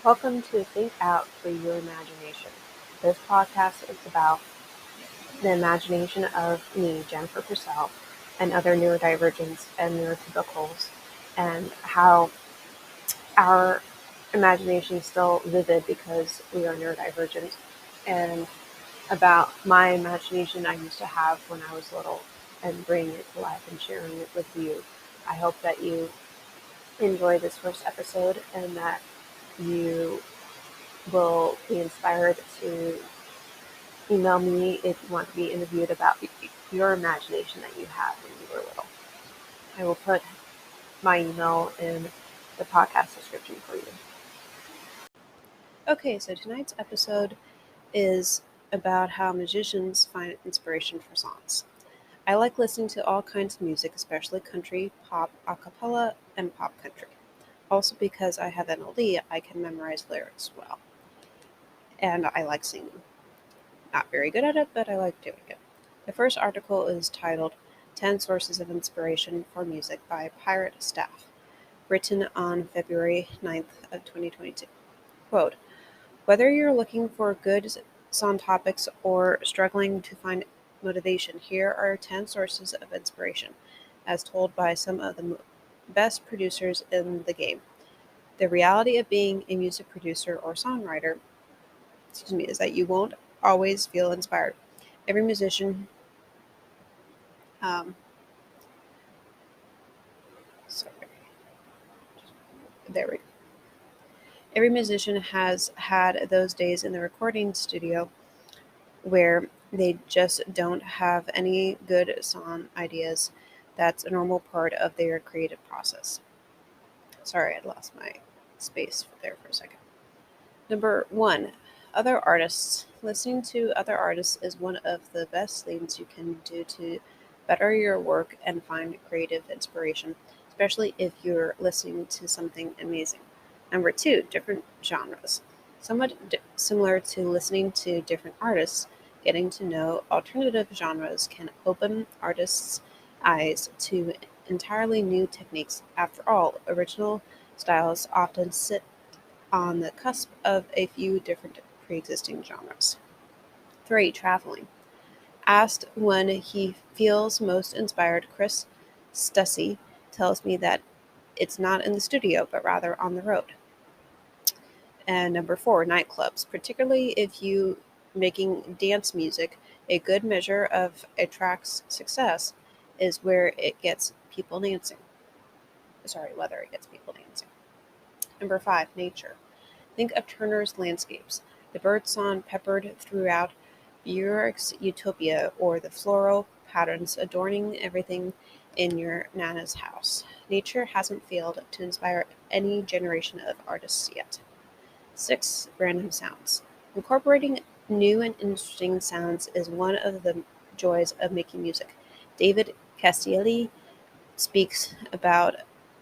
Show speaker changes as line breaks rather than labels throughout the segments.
Welcome to Think Out Free Your Imagination. This podcast is about the imagination of me, Jennifer Purcell, and other neurodivergents and neurotypicals, and how our imagination is still vivid because we are neurodivergent, and about my imagination I used to have when I was little and bringing it to life and sharing it with you. I hope that you enjoy this first episode and that you will be inspired to email me if you want to be interviewed about your imagination that you had when you were little. I will put my email in the podcast description for you. Okay, so tonight's episode is about how musicians find inspiration for songs. I like listening to all kinds of music, especially country, pop, acapella, and pop country. Also, because I have NLD, I can memorize lyrics well. And I like singing. Not very good at it, but I like doing it. The first article is titled 10 Sources of Inspiration for Music by Pirate Staff, written on February 9th of 2022. Quote, whether you're looking for good song topics or struggling to find motivation, here are 10 sources of inspiration, as told by some of the best producers in the game. The reality of being a music producer or songwriter, is that you won't always feel inspired. Every musician, um, sorry, there we go. Every musician has had those days in the recording studio where they just don't have any good song ideas. That's a normal part of their creative process. Sorry, I lost my space there for a second. Number 1, other artists. Listening to other artists is one of the best things you can do to better your work and find creative inspiration, especially if you're listening to something amazing. Number 2, different genres. Somewhat similar to listening to different artists, getting to know alternative genres can open artists' eyes to entirely new techniques. After all, original styles often sit on the cusp of a few different pre-existing genres. 3. Traveling. Asked when he feels most inspired, Chris Stussy tells me that it's not in the studio, but rather on the road. And number 4, nightclubs. Particularly if you making dance music, a good measure of a track's success is where it gets people dancing. Sorry, whether it gets people dancing. Number 5, nature. Think of Turner's landscapes, the birdsong peppered throughout Björk's Utopia, or the floral patterns adorning everything in your Nana's house. Nature hasn't failed to inspire any generation of artists yet. 6. Random sounds. Incorporating new and interesting sounds is one of the joys of making music. David Castielli speaks about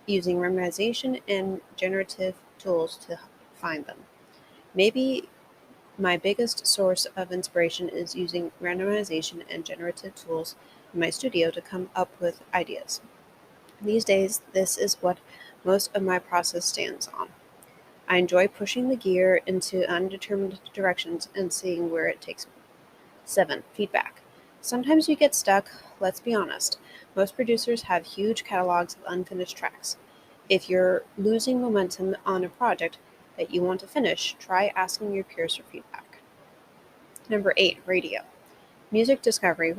using memorization and generative tools to find them. Maybe my biggest source of inspiration is using randomization and generative tools in my studio to come up with ideas. These days, this is what most of my process stands on. I enjoy pushing the gear into undetermined directions and seeing where it takes me. 7. Feedback. Sometimes you get stuck, let's be honest. Most producers have huge catalogs of unfinished tracks. If you're losing momentum on a project that you want to finish, try asking your peers for feedback. Number 8, radio. Music discovery,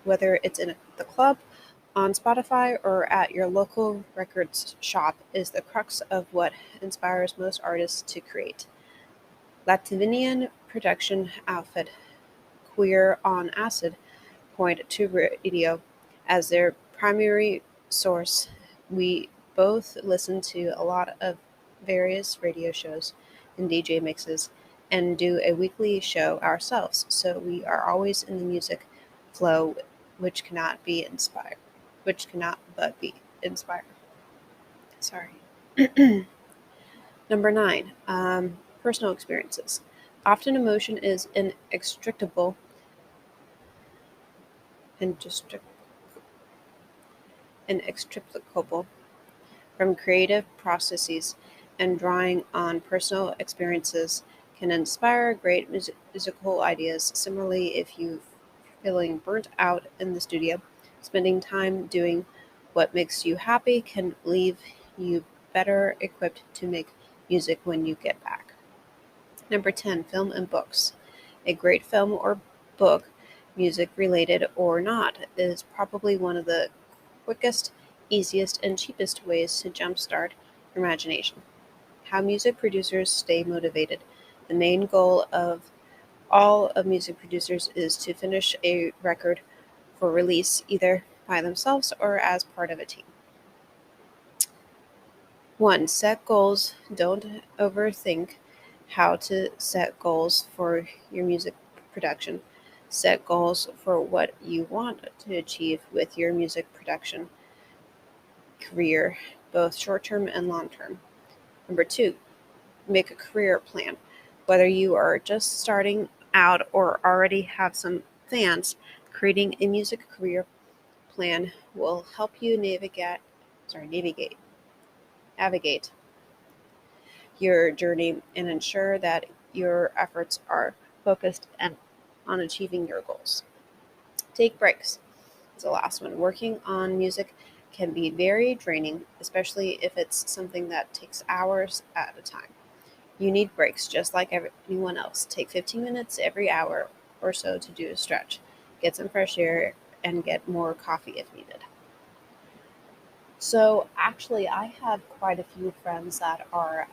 whether it's in the club, on Spotify, or at your local records shop, is the crux of what inspires most artists to create. Latvian production outfit Queer on Acid point to radio as their primary source. We both listen to a lot of various radio shows and DJ mixes and do a weekly show ourselves, so we are always in the music flow, which cannot but be inspired. Sorry. Number 9, personal experiences. Often emotion is inextricable inextricable from creative processes. and drawing on personal experiences can inspire great musical ideas. Similarly, if you're feeling burnt out in the studio, spending time doing what makes you happy can leave you better equipped to make music when you get back. Number 10, film and books. A great film or book, music related or not, is probably one of the quickest, easiest, and cheapest ways to jumpstart your imagination. How music producers stay motivated. The main goal of all of music producers is to finish a record for release either by themselves or as part of a team. 1. Set goals. Don't overthink how to set goals for your music production. Set goals for what you want to achieve with your music production career, both short term and long term. Number 2, make a career plan. Whether you are just starting out or already have some fans, creating a music career plan will help you navigate your journey and ensure that your efforts are focused and on achieving your goals. Take breaks. Is the last one. Working on music can be very draining, especially if it's something that takes hours at a time. You need breaks just like anyone else. Take 15 minutes every hour or so to do a stretch, get some fresh air, and get more coffee if needed. So, actually, I have quite a few friends that are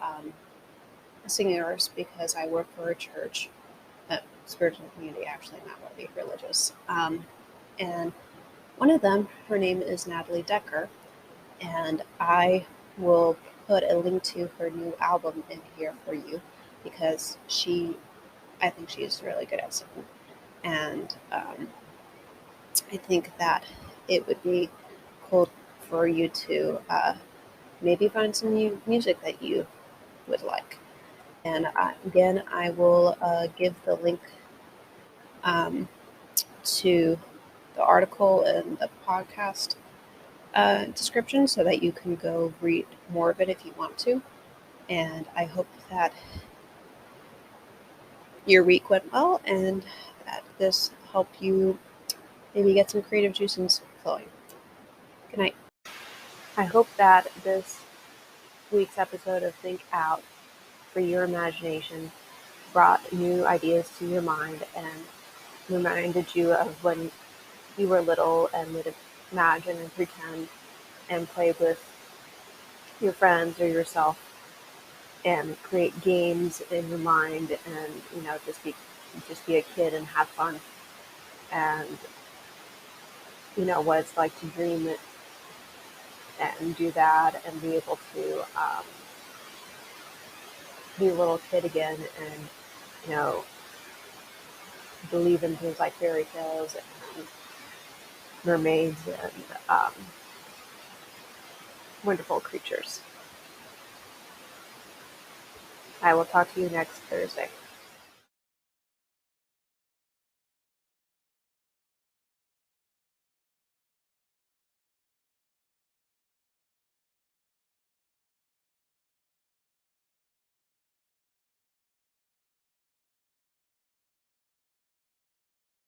singers because I work for a church, a spiritual community, actually, not really religious. And one of them, her name is Natalie Decker, and I will put a link to her new album in here for you because I think she's really good at singing, and I think that it would be cool for you to maybe find some new music that you would like. And again, I will give the link um, to the article and the podcast description so that you can go read more of it if you want to. And I hope that your week went well and that this helped you maybe get some creative juices flowing. Good night. I hope that this week's episode of Think Out for Your Imagination brought new ideas to your mind and reminded you of when you were little and would imagine and pretend and play with your friends or yourself and create games in your mind and just be a kid and have fun and what it's like to dream it and do that and be able to be a little kid again and believe in things like fairy tales and mermaids and wonderful creatures. I will talk to you next Thursday.